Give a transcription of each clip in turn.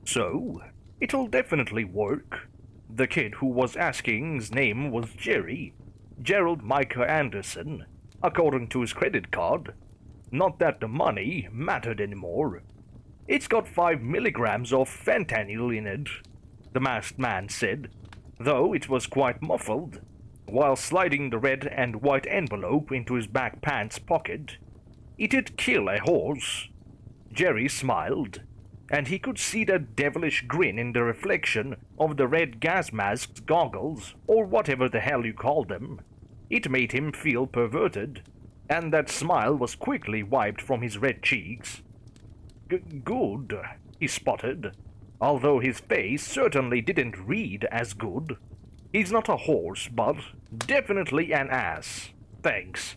So, it'll definitely work. The kid who was asking's name was Jerry, Gerald Micah Anderson, according to his credit card. Not that the money mattered anymore. It's got 5 milligrams of fentanyl in it, the masked man said, though it was quite muffled, while sliding the red and white envelope into his back pants pocket. It'd kill a horse. Jerry smiled, and he could see that devilish grin in the reflection of the red gas mask's goggles, or whatever the hell you call them. It made him feel perverted, and that smile was quickly wiped from his red cheeks. Good, he sputtered, although his face certainly didn't read as good. He's not a horse, but definitely an ass. Thanks.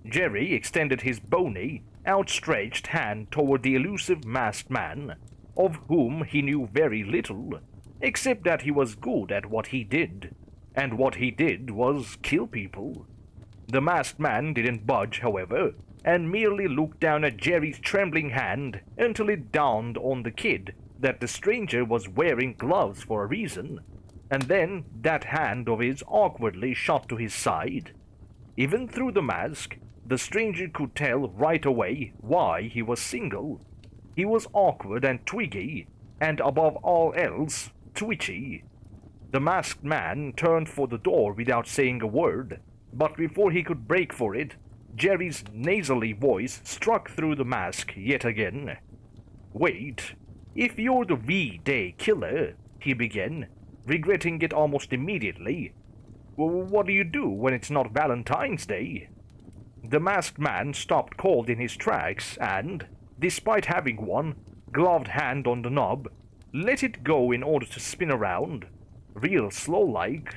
Jerry extended his bony, outstretched hand toward the elusive masked man, of whom he knew very little, except that he was good at what he did, and what he did was kill people. The masked man didn't budge, however, and merely looked down at Jerry's trembling hand until it dawned on the kid that the stranger was wearing gloves for a reason, and then that hand of his awkwardly shot to his side. Even through the mask, the stranger could tell right away why he was single. He was awkward and twiggy, and above all else, twitchy. The masked man turned for the door without saying a word, but before he could break for it, Jerry's nasally voice struck through the mask yet again. "Wait, if you're the V-Day killer," he began, regretting it almost immediately. "What do you do when it's not Valentine's Day?" The masked man stopped cold in his tracks and, despite having one gloved hand on the knob, let it go in order to spin around, real slow-like.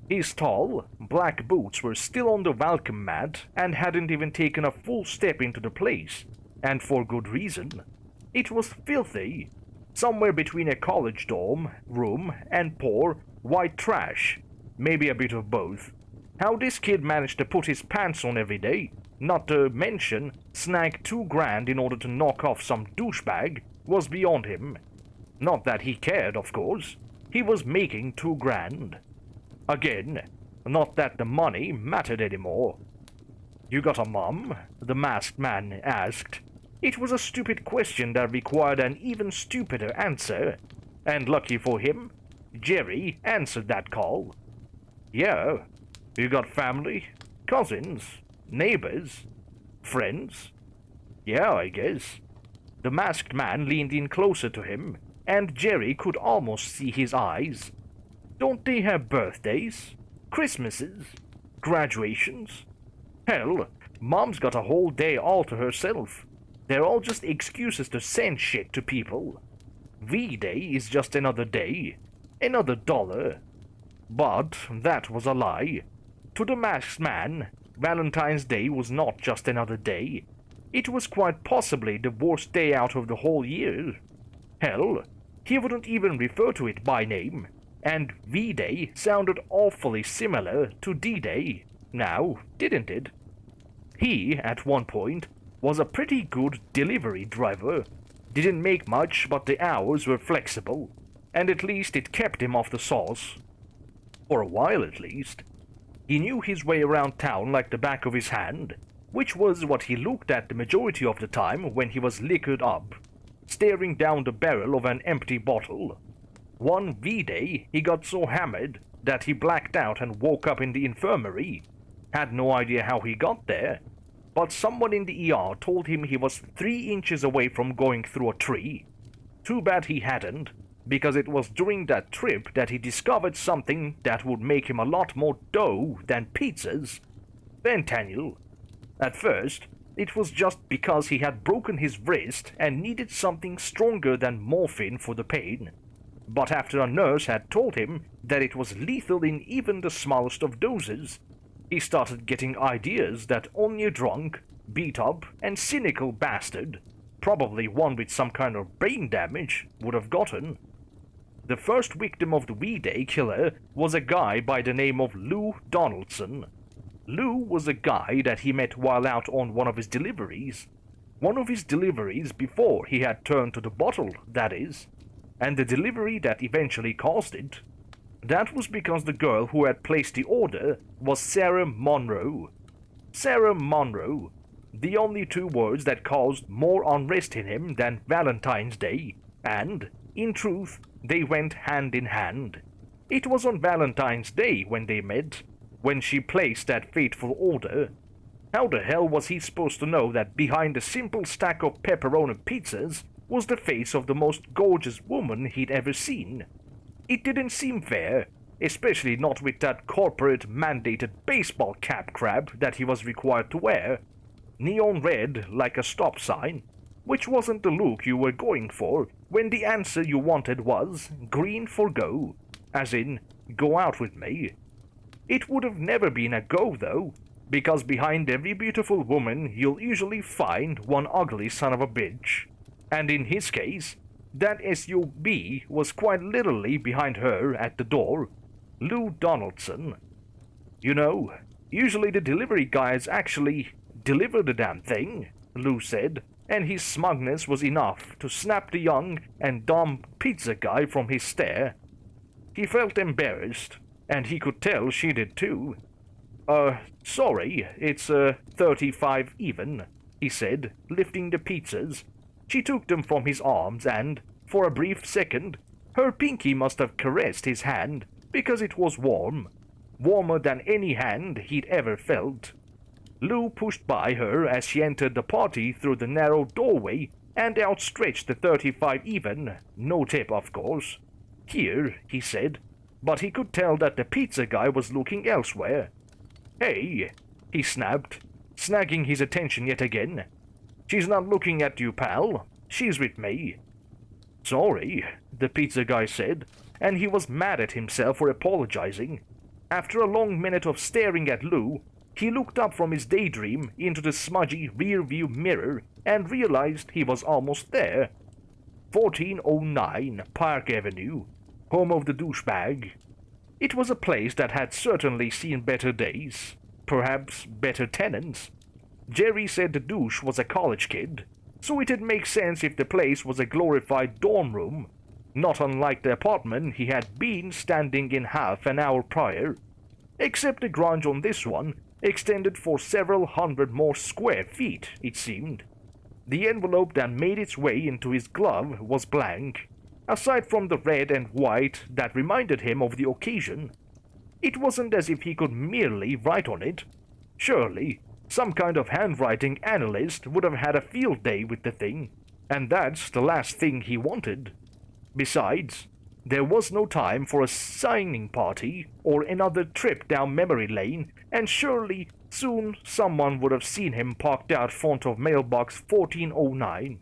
His tall, black boots were still on the welcome mat and hadn't even taken a full step into the place, and for good reason. It was filthy, somewhere between a college dorm room and poor, white trash, maybe a bit of both. How this kid managed to put his pants on every day, not to mention snag $2,000 in order to knock off some douchebag, was beyond him. Not that he cared, of course. He was making $2,000. Again, not that the money mattered anymore. "You got a mom?" the masked man asked. It was a stupid question that required an even stupider answer, and lucky for him, Jerry answered that call. "Yeah. You got family? Cousins? Neighbors? Friends?" "Yeah, I guess." The masked man leaned in closer to him, and Jerry could almost see his eyes. "Don't they have birthdays? Christmases? Graduations? Hell, Mom's got a whole day all to herself. They're all just excuses to send shit to people. V-Day is just another day, another dollar." But that was a lie. To the masked man, Valentine's Day was not just another day. It was quite possibly the worst day out of the whole year. Hell, he wouldn't even refer to it by name, and V-Day sounded awfully similar to D-Day now, didn't it? He, at one point, was a pretty good delivery driver. Didn't make much, but the hours were flexible, and at least it kept him off the sauce. For a while at least. He knew his way around town like the back of his hand, which was what he looked at the majority of the time when he was liquored up, staring down the barrel of an empty bottle. One V-Day, he got so hammered that he blacked out and woke up in the infirmary. Had no idea how he got there, but someone in the ER told him he was 3 inches away from going through a tree. Too bad he hadn't, because it was during that trip that he discovered something that would make him a lot more dough than pizzas. Fentanyl. At first, it was just because he had broken his wrist and needed something stronger than morphine for the pain. But after a nurse had told him that it was lethal in even the smallest of doses, he started getting ideas that only a drunk, beat-up, and cynical bastard, probably one with some kind of brain damage, would have gotten. The first victim of the V-Day killer was a guy by the name of Lou Donaldson. Lou was a guy that he met while out on one of his deliveries. One of his deliveries before he had turned to the bottle, that is. and the delivery that eventually caused it. That was because the girl who had placed the order was Sarah Monroe. Sarah Monroe, the only two words that caused more unrest in him than Valentine's Day, and, in truth, they went hand in hand. It was on Valentine's Day when they met, when she placed that fateful order. How the hell was he supposed to know that behind a simple stack of pepperoni pizzas was the face of the most gorgeous woman he'd ever seen? It didn't seem fair, especially not with that corporate-mandated baseball cap crap that he was required to wear. Neon red like a stop sign, which wasn't the look you were going for when the answer you wanted was green for go, as in, go out with me. It would have never been a go, though, because behind every beautiful woman you'll usually find one ugly son of a bitch. And in his case, that SUV was quite literally behind her at the door. Lou Donaldson. You know, usually the delivery guys actually deliver the damn thing, Lou said, and his smugness was enough to snap the young and dumb pizza guy from his stare. He felt embarrassed, and he could tell she did too. Sorry, it's 35 even, he said, lifting the pizzas. She took them from his arms and, for a brief second, her pinky must have caressed his hand because it was warm. Warmer than any hand he'd ever felt. Lou pushed by her as she entered the party through the narrow doorway and outstretched the 35 even, no tip of course. Here, he said, but he could tell that the pizza guy was looking elsewhere. Hey, he snapped, snagging his attention yet again. She's not looking at you, pal. She's with me. Sorry, the pizza guy said, and he was mad at himself for apologizing. After a long minute of staring at Lou, he looked up from his daydream into the smudgy rear-view mirror and realized he was almost there. 1409 Park Avenue, home of the douchebag. It was a place that had certainly seen better days, perhaps better tenants. Jerry said the douche was a college kid, so it'd make sense if the place was a glorified dorm room, not unlike the apartment he had been standing in half an hour prior, except the grunge on this one extended for several hundred more square feet, it seemed. The envelope that made its way into his glove was blank, aside from the red and white that reminded him of the occasion. It wasn't as if he could merely write on it. Surely, some kind of handwriting analyst would have had a field day with the thing, and that's the last thing he wanted. Besides, there was no time for a signing party or another trip down memory lane, and surely soon someone would have seen him parked out front of mailbox 1409,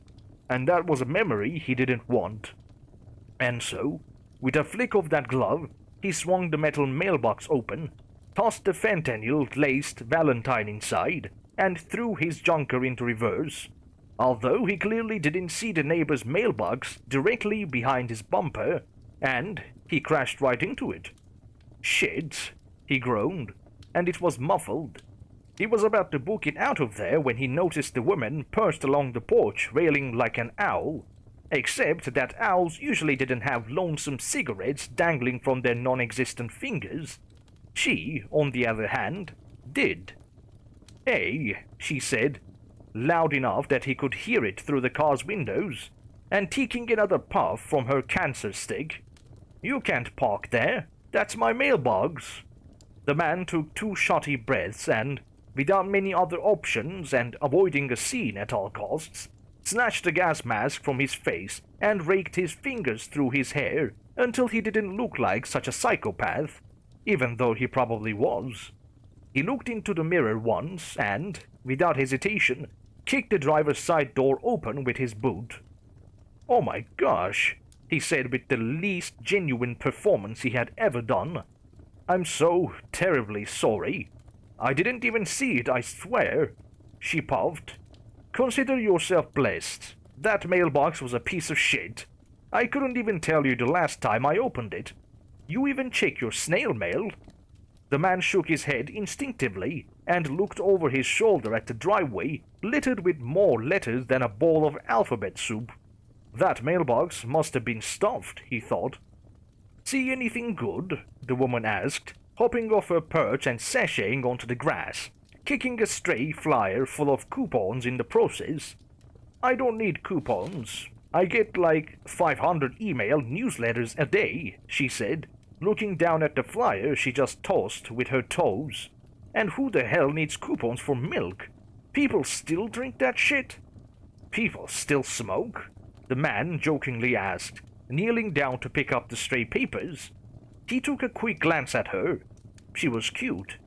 and that was a memory he didn't want. And so, with a flick of that glove, he swung the metal mailbox open, tossed the fentanyl-laced Valentine inside, and threw his junker into reverse, although he clearly didn't see the neighbor's mailbox directly behind his bumper, and he crashed right into it. Shit, he groaned, and it was muffled. He was about to book it out of there when he noticed the woman perched along the porch railing like an owl, except that owls usually didn't have lonesome cigarettes dangling from their non-existent fingers. She, on the other hand, did. Hey, she said, loud enough that he could hear it through the car's windows, and taking another puff from her cancer stick. You can't park there. That's my mailbox. The man took 2 shotty breaths and, without many other options and avoiding a scene at all costs, snatched the gas mask from his face and raked his fingers through his hair until he didn't look like such a psychopath, even though he probably was. He looked into the mirror once and, without hesitation, kicked the driver's side door open with his boot. Oh my gosh, he said with the least genuine performance he had ever done. I'm so terribly sorry. I didn't even see it, I swear. She puffed. Consider yourself blessed. That mailbox was a piece of shit. I couldn't even tell you the last time I opened it. You even check your snail mail? The man shook his head instinctively and looked over his shoulder at the driveway littered with more letters than a bowl of alphabet soup. That mailbox must have been stuffed, he thought. See anything good? The woman asked, hopping off her perch and sashaying onto the grass, kicking a stray flyer full of coupons in the process. I don't need coupons. I get like 500 email newsletters a day, she said, looking down at the flyer she just tossed with her toes. And who the hell needs coupons for milk? People still drink that shit? People still smoke? The man jokingly asked, kneeling down to pick up the stray papers. He took a quick glance at her. She was cute.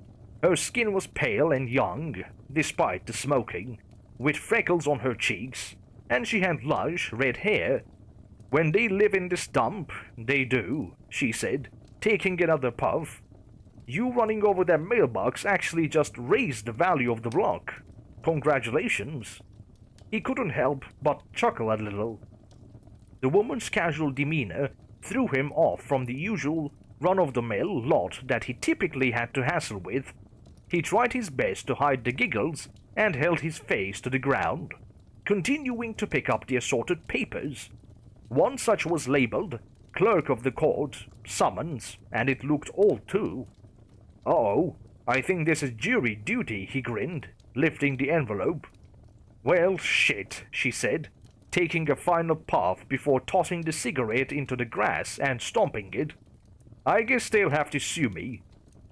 Her skin was pale and young, despite the smoking, with freckles on her cheeks, and she had lush red hair. When they live in this dump, they do, she said, taking another puff. You running over that mailbox actually just raised the value of the block. Congratulations. He couldn't help but chuckle a little. The woman's casual demeanor threw him off from the usual run-of-the-mill lot that he typically had to hassle with. He tried his best to hide the giggles and held his face to the ground, continuing to pick up the assorted papers. One such was labeled Clerk of the Court, Summons, and it looked old too. Uh-oh, I think this is jury duty, he grinned, lifting the envelope. Well, shit, she said, taking a final puff before tossing the cigarette into the grass and stomping it. I guess they'll have to sue me.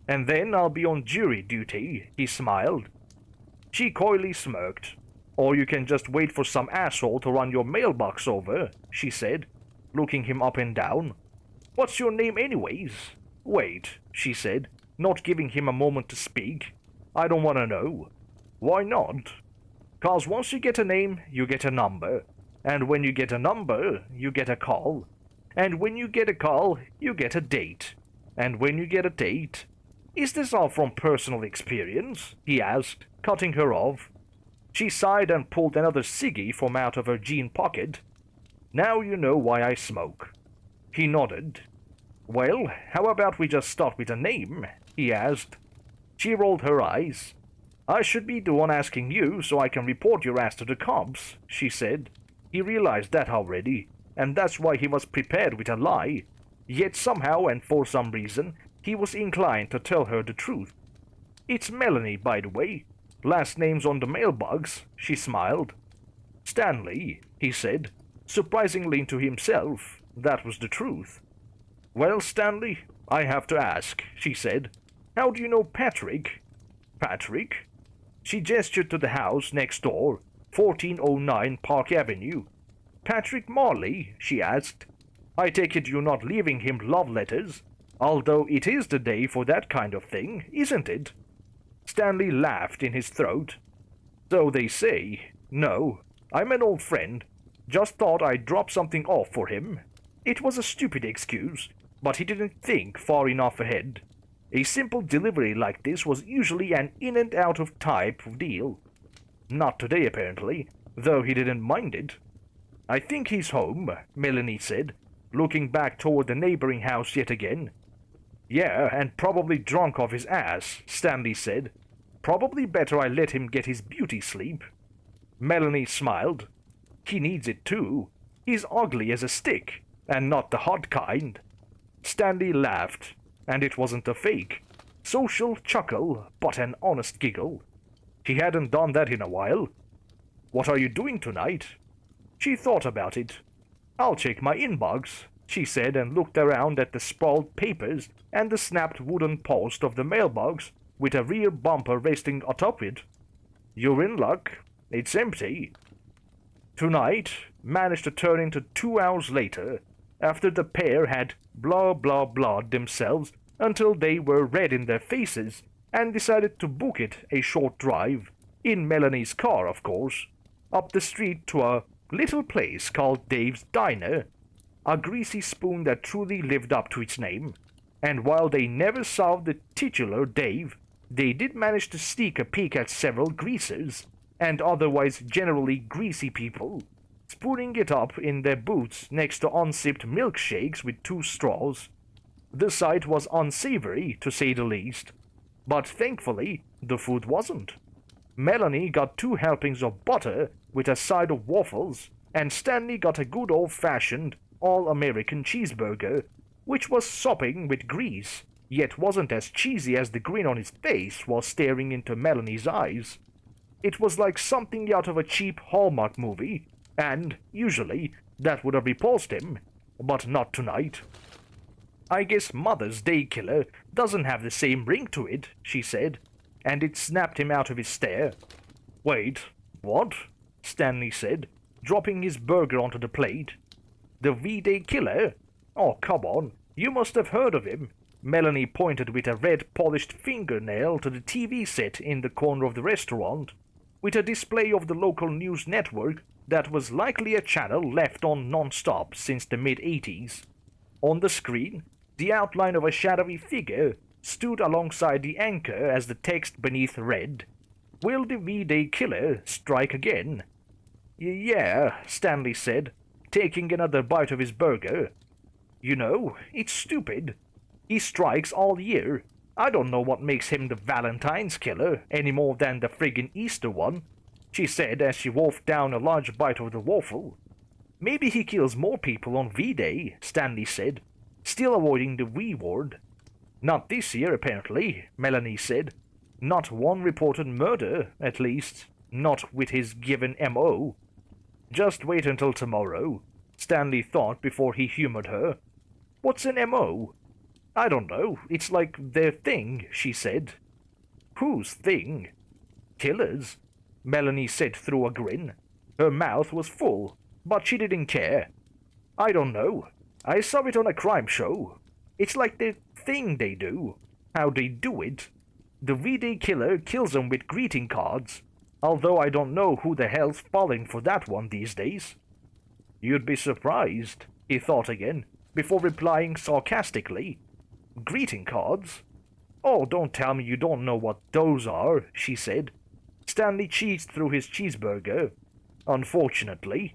And then I'll be on jury duty, he smiled. She coyly smirked. Or you can just wait for some asshole to run your mailbox over, she said, looking him up and down. What's your name anyways? Wait, she said, not giving him a moment to speak. I don't want to know. Why not? 'Cause once you get a name, you get a number. And when you get a number, you get a call. And when you get a call, you get a date. And when you get a date... Is this all from personal experience? He asked, cutting her off. She sighed and pulled another ciggy from out of her jean pocket. Now you know why I smoke. He nodded. Well, how about we just start with a name? He asked. She rolled her eyes. I should be the one asking you so I can report your ass to the cops, she said. He realized that already, and that's why he was prepared with a lie. Yet somehow and for some reason, he was inclined to tell her the truth. It's Melanie, by the way. Last name's on the mailbox, she smiled. Stanley, he said, surprisingly to himself. That was the truth. Well, Stanley, I have to ask, she said. How do you know Patrick? Patrick? She gestured to the house next door, 1409 Park Avenue. Patrick Marley, she asked. I take it you're not leaving him love letters, although it is the day for that kind of thing, isn't it? Stanley laughed in his throat. So they say. No, I'm an old friend. Just thought I'd drop something off for him. It was a stupid excuse, but he didn't think far enough ahead. A simple delivery like this was usually an in and out of type of deal. Not today, apparently, though he didn't mind it. I think he's home, Melanie said, looking back toward the neighboring house yet again. Yeah, and probably drunk off his ass, Stanley said. Probably better I let him get his beauty sleep. Melanie smiled. He needs it too. He's ugly as a stick, and not the hot kind. Stanley laughed, and it wasn't a fake. Social chuckle, but an honest giggle. He hadn't done that in a while. What are you doing tonight? She thought about it. I'll check my inbox, she said, and looked around at the sprawled papers and the snapped wooden post of the mailbox with a rear bumper resting atop it. You're in luck. It's empty. Tonight managed to turn into 2 hours later, after the pair had blah blah blah'd themselves until they were red in their faces and decided to book it a short drive, in Melanie's car of course, up the street to a little place called Dave's Diner, a greasy spoon that truly lived up to its name. And while they never saw the titular Dave, they did manage to sneak a peek at several greasers, and otherwise generally greasy people, spooning it up in their boots next to unsipped milkshakes with 2 straws. The sight was unsavory, to say the least, but thankfully the food wasn't. Melanie got 2 helpings of butter with a side of waffles, and Stanley got a good old-fashioned, all-American cheeseburger, which was sopping with grease, yet wasn't as cheesy as the grin on his face while staring into Melanie's eyes. It was like something out of a cheap Hallmark movie, and, usually, that would have repulsed him, but not tonight. "I guess Mother's Day Killer doesn't have the same ring to it," she said, and it snapped him out of his stare. "Wait, what?" Stanley said, dropping his burger onto the plate. "The V-Day Killer? Oh, come on, you must have heard of him." Melanie pointed with a red polished fingernail to the TV set in the corner of the restaurant, with a display of the local news network that was likely a channel left on non-stop since the mid-80s. On the screen, the outline of a shadowy figure stood alongside the anchor as the text beneath read, "Will the V-Day Killer strike again?" "Yeah," Stanley said, taking another bite of his burger. "You know, it's stupid. He strikes all year. I don't know what makes him the Valentine's Killer any more than the friggin' Easter one," she said as she wolfed down a large bite of the waffle. "Maybe he kills more people on V-Day," Stanley said, still avoiding the V word. "Not this year, apparently," Melanie said. "Not one reported murder, at least. Not with his given M.O. "Just wait until tomorrow," Stanley thought before he humored her. "What's an M.O.? "I don't know. It's like their thing," she said. "Whose thing?" "Killers," Melanie said through a grin. Her mouth was full, but she didn't care. "I don't know. I saw it on a crime show. It's like the thing they do. How they do it. The V-Day Killer kills them with greeting cards, although I don't know who the hell's falling for that one these days." "You'd be surprised," he thought again, before replying sarcastically. "Greeting cards? Oh, don't tell me you don't know what those are," she said. Stanley cheesed through his cheeseburger. "Unfortunately."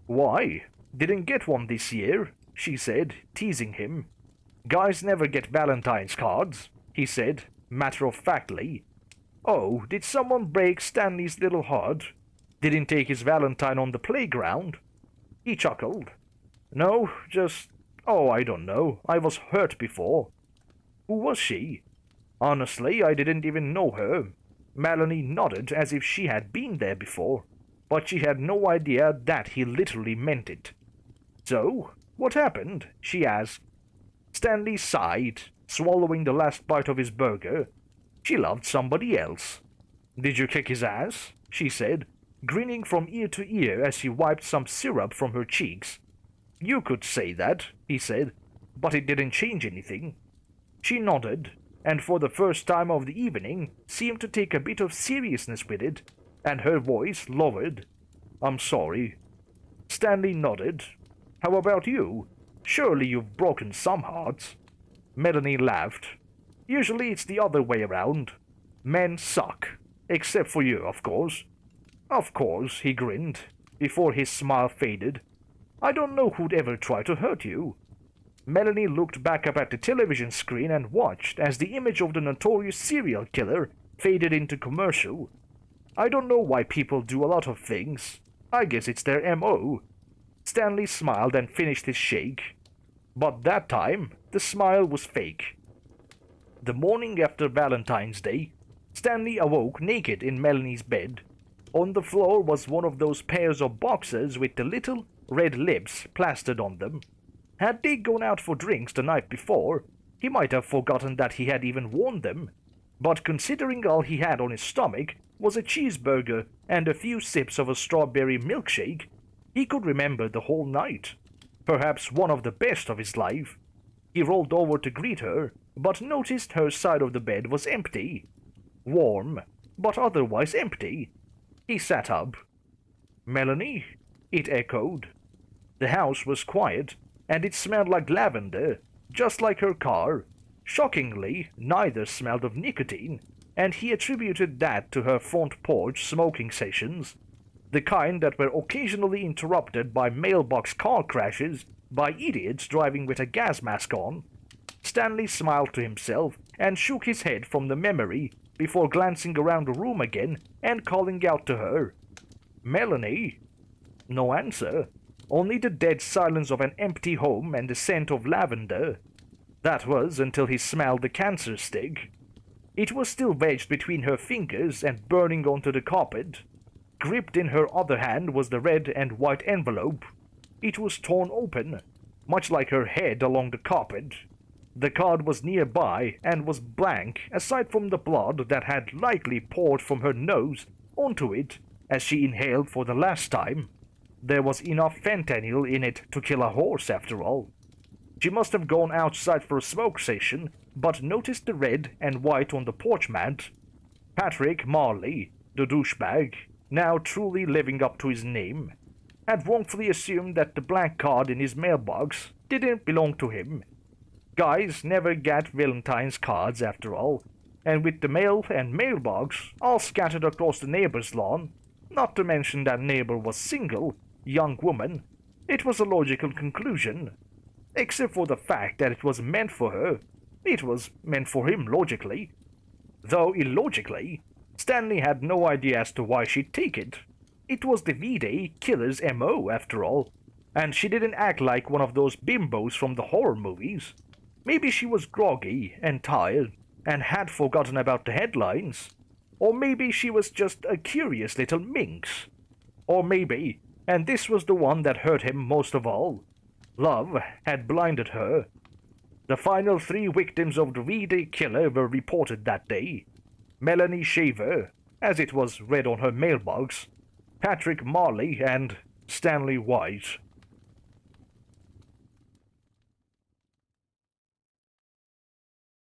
"Why? Didn't get one this year," she said, teasing him. "Guys never get Valentine's cards," he said, matter-of-factly. "Oh, did someone break Stanley's little heart? Didn't take his Valentine on the playground?" He chuckled. "No, just... oh, I don't know. I was hurt before." "Who was she?" "Honestly, I didn't even know her." Melanie nodded as if she had been there before, but she had no idea that he literally meant it. "So, what happened?" she asked. Stanley sighed, swallowing the last bite of his burger. "She loved somebody else." "Did you kick his ass?" she said, grinning from ear to ear as she wiped some syrup from her cheeks. "You could say that," he said, "but it didn't change anything." She nodded, and for the first time of the evening seemed to take a bit of seriousness with it, and her voice lowered. "I'm sorry." Stanley nodded. "How about you? Surely you've broken some hearts." Melanie laughed. "Usually it's the other way around. Men suck. Except for you, of course." "Of course," he grinned, before his smile faded. "I don't know who'd ever try to hurt you." Melanie looked back up at the television screen and watched as the image of the notorious serial killer faded into commercial. "I don't know why people do a lot of things. I guess it's their M.O. Stanley smiled and finished his shake. But that time, the smile was fake. The morning after Valentine's Day, Stanley awoke naked in Melanie's bed. On the floor was one of those pairs of boxers with the little red lips plastered on them. Had they gone out for drinks the night before, he might have forgotten that he had even worn them. But considering all he had on his stomach was a cheeseburger and a few sips of a strawberry milkshake, he could remember the whole night. Perhaps one of the best of his life. He rolled over to greet her, but noticed her side of the bed was empty. Warm, but otherwise empty. He sat up. "Melanie?" it echoed. The house was quiet, and it smelled like lavender, just like her car. Shockingly, neither smelled of nicotine, and he attributed that to her front porch smoking sessions, the kind that were occasionally interrupted by mailbox car crashes by idiots driving with a gas mask on. Stanley smiled to himself and shook his head from the memory before glancing around the room again and calling out to her. "Melanie?" No answer. Only the dead silence of an empty home and the scent of lavender. That was until he smelled the cancer stick. It was still wedged between her fingers and burning onto the carpet. Gripped in her other hand was the red and white envelope. It was torn open, much like her head along the carpet. The card was nearby and was blank aside from the blood that had likely poured from her nose onto it as she inhaled for the last time. There was enough fentanyl in it to kill a horse after all. She must have gone outside for a smoke session, but noticed the red and white on the porch mat. Patrick Marley, the douchebag, now truly living up to his name, had wrongfully assumed that the blank card in his mailbox didn't belong to him. Guys never get Valentine's cards after all, and with the mail and mailbox all scattered across the neighbor's lawn, not to mention that neighbor was single, young woman, it was a logical conclusion. Except for the fact that it was meant for her, it was meant for him logically. Though illogically, Stanley had no idea as to why she'd take it. It was the V-Day killer's MO after all, and she didn't act like one of those bimbos from the horror movies. Maybe she was groggy and tired and had forgotten about the headlines. Or maybe she was just a curious little minx. Or maybe, and this was the one that hurt him most of all, love had blinded her. The final 3 victims of the V-Day killer were reported that day. Melanie Shaver, as it was read on her mailbox, Patrick Marley, and Stanley White.